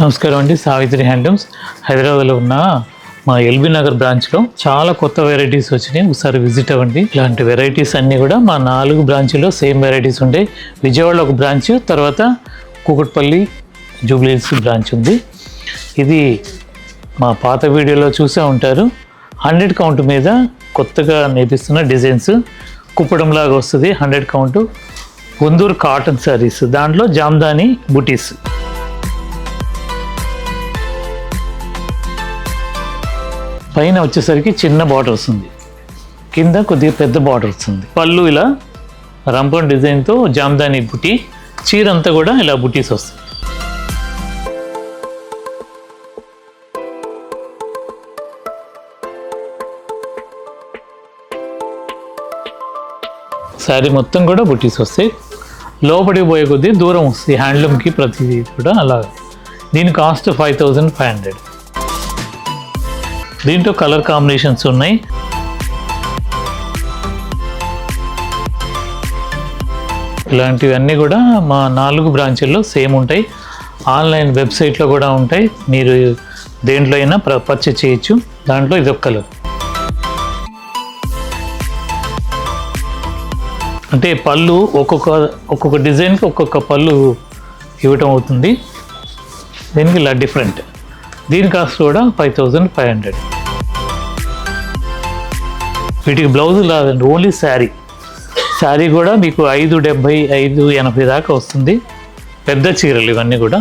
నమస్కారం అండి. సావిత్రి హ్యాండ్లూమ్స్ హైదరాబాద్లో ఉన్న మా ఎల్బీ నగర్ బ్రాంచ్లో చాలా కొత్త వెరైటీస్ వచ్చినాయి. ఒకసారి విజిట్ అవ్వండి. ఇలాంటి వెరైటీస్ అన్నీ కూడా మా 4 బ్రాంచ్లో సేమ్ వెరైటీస్ ఉంటాయి. విజయవాడలో ఒక బ్రాంచ్, తర్వాత కూకట్పల్లి జూబ్లీహిల్స్ బ్రాంచ్ ఉంది. ఇది మా పాత వీడియోలో చూసే ఉంటారు. 100 కౌంట్ మీద కొత్తగా నేర్పిస్తున్న డిజైన్స్. కుప్పడంలాగా వస్తుంది 100 కౌంట్. పొందూరు కాటన్ శారీస్, దాంట్లో జామ్దాని బుటీస్. పైన వచ్చేసరికి చిన్న బార్డర్ వస్తుంది, కింద కొద్దిగా పెద్ద బార్డర్ వస్తుంది. పళ్ళు ఇలా రంపం డిజైన్తో జామ్దాని బుటీ, చీర అంతా కూడా ఇలా బుటీస్ వస్తుంది. శారీ మొత్తం కూడా బుటీస్ వస్తాయి. లోపలికి పోయే కొద్దీ దూరం వస్తుంది హ్యాండ్లూమ్కి, ప్రతిదీ కూడా అలా. దీని కాస్ట్ 5500. దీంట్లో కలర్ కాంబినేషన్స్ ఉన్నాయి. ఇలాంటివన్నీ కూడా మా 4 బ్రాంచుల్లో సేమ్ ఉంటాయి. ఆన్లైన్ వెబ్సైట్లో కూడా ఉంటాయి. మీరు దేంట్లో అయినా పర్చేజ్ చేయొచ్చు. దాంట్లో ఇదొక కలర్. అంటే పళ్ళు ఒక్కొక్క డిజైన్కి ఒక్కొక్క పళ్ళు ఇవ్వటం అవుతుంది. దీనికి ఇలా డిఫరెంట్. దీని కాస్ట్ కూడా 5500. వీటికి బ్లౌజ్ రాదండి, ఓన్లీ శారీ కూడా మీకు 570, 580 దాకా వస్తుంది. పెద్ద చీరలు ఇవన్నీ కూడా.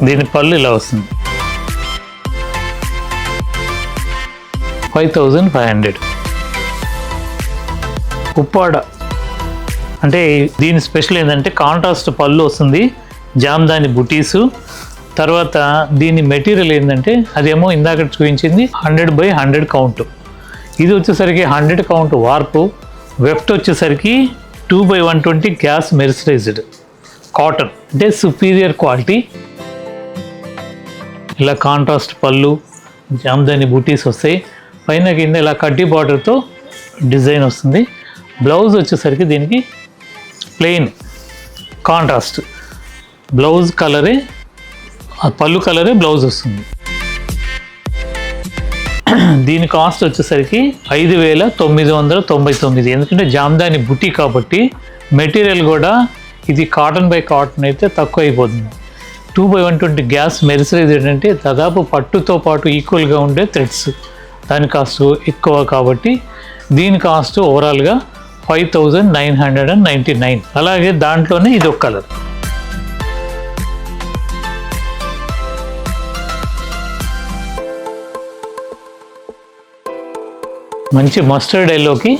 దీని పళ్ళు ఇలా వస్తుంది 5500. ఉప్పాడ అంటే దీని స్పెషల్ ఏంటంటే కాంట్రాస్ట్ పళ్ళు వస్తుంది, జామ్దాని బుటీసు. తర్వాత దీని మెటీరియల్ ఏంటంటే అదేమో ఇందాక చూపించింది 100/100 కౌంట్. ఇది వచ్చేసరికి 100 కౌంట్ వార్పు. వెఫ్ట్ వచ్చేసరికి 2/120 గ్యాస్ మెర్సరైజ్డ్ కాటన్, అంటే సుపీరియర్ క్వాలిటీ. ఇలా కాంట్రాస్ట్ పళ్ళు, జామ్దాని బూటీస్ వస్తాయి. పైన కింద ఇలా కడ్డీ బార్డర్తో డిజైన్ వస్తుంది. బ్లౌజ్ వచ్చేసరికి దీనికి ప్లెయిన్ కాంట్రాస్ట్ బ్లౌజ్ కలరే, పళ్ళు కలరే బ్లౌజ్ వస్తుంది. దీని కాస్ట్ వచ్చేసరికి 5999. ఎందుకంటే జామ్దాని బుటీ కాబట్టి మెటీరియల్ కూడా ఇది కాటన్ బై కాటన్ అయితే తక్కువ అయిపోతుంది. 2/120 గ్యాస్ మెర్సరైజ్ ఏంటంటే దాదాపు పట్టుతో పాటు ఈక్వల్గా ఉండే థ్రెడ్స్. దాని కాస్ట్ ఎక్కువ కాబట్టి దీని కాస్ట్ ఓవరాల్గా 5999. అలాగే దాంట్లోనే ఇది ఒక కలర్. మంచి మస్టర్డ్ ఎల్లోకి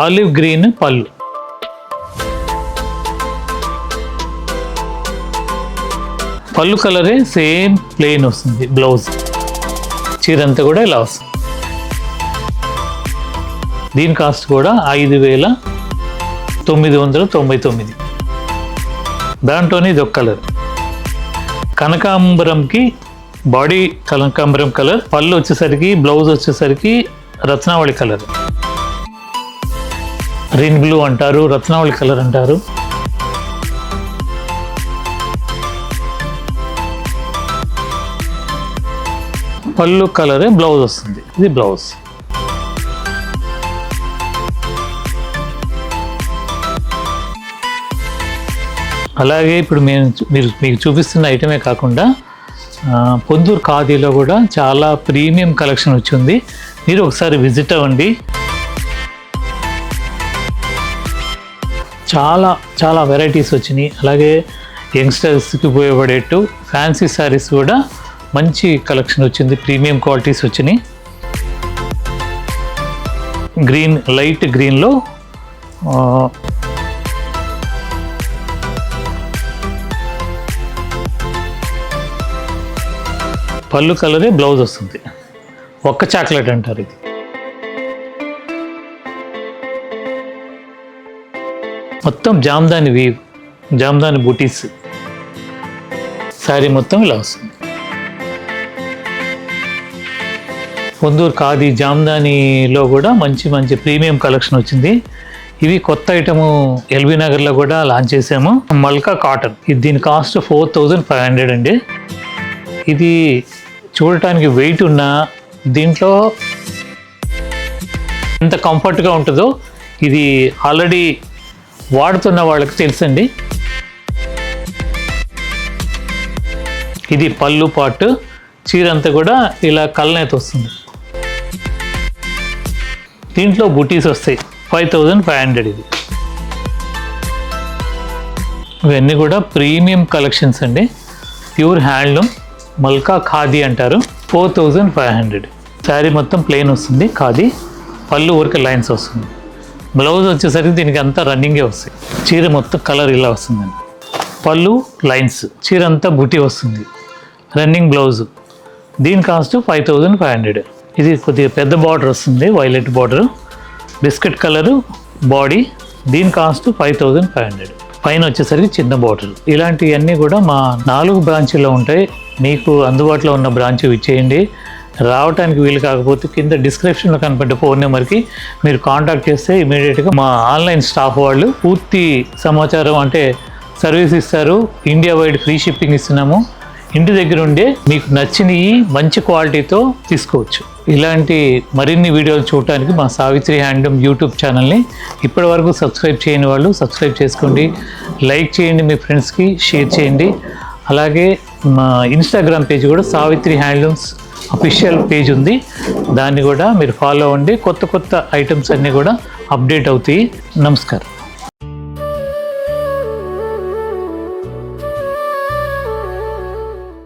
ఆలివ్ గ్రీన్ పళ్ళు. పళ్ళు కలరే సేమ్ ప్లెయిన్ వస్తుంది. బ్లౌజ్ చీరంతా కూడా ఇలా వస్తుంది. దీని కాస్ట్ కూడా 5999. దాంట్లోనే ఇది ఒక కలర్. కనకాంబరంకి బాడీ కనకాంబరం కలర్, పళ్ళు వచ్చేసరికి బ్లౌజ్ వచ్చేసరికి రత్నావళి కలర్. రిన్ బ్లూ అంటారు, రత్నావళి కలర్ అంటారు. పళ్ళు కలరే బ్లౌజ్ వస్తుంది. ఇది బ్లౌజ్. అలాగే ఇప్పుడు మీకు చూపిస్తున్న ఐటమే కాకుండా పొందూరు ఖాదీలో కూడా చాలా ప్రీమియం కలెక్షన్ వచ్చింది. మీరు ఒకసారి విజిట్ అవ్వండి. చాలా వెరైటీస్ వచ్చినాయి. అలాగే యంగ్స్టర్స్కి ఉపయోగపడేట్టు ఫ్యాన్సీ శారీస్ కూడా మంచి కలెక్షన్ వచ్చింది. ప్రీమియం క్వాలిటీస్ వచ్చినాయి. గ్రీన్, లైట్ గ్రీన్లో పళ్ళు కలరే బ్లౌజ్ వస్తుంది. ఒక్క చాక్లెట్ అంటారు ఇది. మొత్తం జామ్దాని వీవ్, జామ్దాని బూటీస్. శారీ మొత్తం ఇలా వస్తుంది. పొందూరు ఖాదీ జామ్దానిలో కూడా మంచి మంచి ప్రీమియం కలెక్షన్ వచ్చింది. ఇవి కొత్త ఐటము ఎల్బీ నగర్లో కూడా లాంచ్ చేసాము. మల్కా కాటన్, ఇది దీని కాస్ట్ 4500 అండి. ఇది చూడటానికి వెయిట్ ఉన్న దీంట్లో ఎంత కంఫర్ట్గా ఉంటుందో ఇది ఆల్రెడీ వాడుతున్న వాళ్ళకి తెలుసండి. ఇది పళ్ళు పాటు, చీర అంతా కూడా ఇలా కలనేత వస్తుంది. దీంట్లో బుటీస్ వస్తాయి. 5500 ఇది. ఇవన్నీ కూడా ప్రీమియం కలెక్షన్స్ అండి. ప్యూర్ హ్యాండ్లూమ్ మల్కా ఖాదీ అంటారు. 4500. శారీ మొత్తం ప్లెయిన్ వస్తుంది ఖాదీ, పళ్ళు ఊరికే లైన్స్ వస్తుంది. బ్లౌజ్ వచ్చేసరికి దీనికి అంతా రన్నింగే వస్తాయి. చీర మొత్తం కలర్ ఇలా వస్తుందండి. పళ్ళు లైన్స్, చీర అంతా బుటీ వస్తుంది. Running blouse. దీని కాస్ట్ 5500. ఇది కొద్దిగా పెద్ద బార్డర్ వస్తుంది, violet border, biscuit colour body. దీని కాస్ట్ 5500. పైన వచ్చేసరికి చిన్న బార్డర్. ఇలాంటివన్నీ కూడా మా 4 బ్రాంచీల్లో ఉంటాయి. మీకు అందుబాటులో ఉన్న బ్రాంచ్ ఇచ్చేయండి. రావడానికి వీలు కాకపోతే కింద డిస్క్రిప్షన్లో కనపడే ఫోన్ నెంబర్కి మీరు కాంటాక్ట్ చేస్తే ఇమీడియట్గా మా ఆన్లైన్ స్టాఫ్ వాళ్ళు పూర్తి సమాచారం అంటే సర్వీస్ ఇస్తారు. ఇండియా వైడ్ ఫ్రీ షిప్పింగ్ ఇస్తున్నాము. ఇంటి దగ్గర ఉండే మీకు నచ్చినవి మంచి క్వాలిటీతో తీసుకోవచ్చు. ఇలాంటి మరిన్ని వీడియోలు చూడటానికి మా సావిత్రి హ్యాండ్లూమ్ యూట్యూబ్ ఛానల్ని ఇప్పటి వరకు సబ్స్క్రైబ్ చేయని వాళ్ళు సబ్స్క్రైబ్ చేసుకోండి, లైక్ చేయండి, మీ ఫ్రెండ్స్కి షేర్ చేయండి. అలాగే మా ఇన్స్టాగ్రామ్ పేజ్ కూడా సావిత్రి హ్యాండ్లూమ్స్ అఫీషియల్ పేజ్ ఉంది. దాన్ని కూడా మీరు ఫాలో అవ్వండి. కొత్త కొత్త ఐటమ్స్ అన్నీ కూడా అప్డేట్ అవుతాయి. నమస్కారం.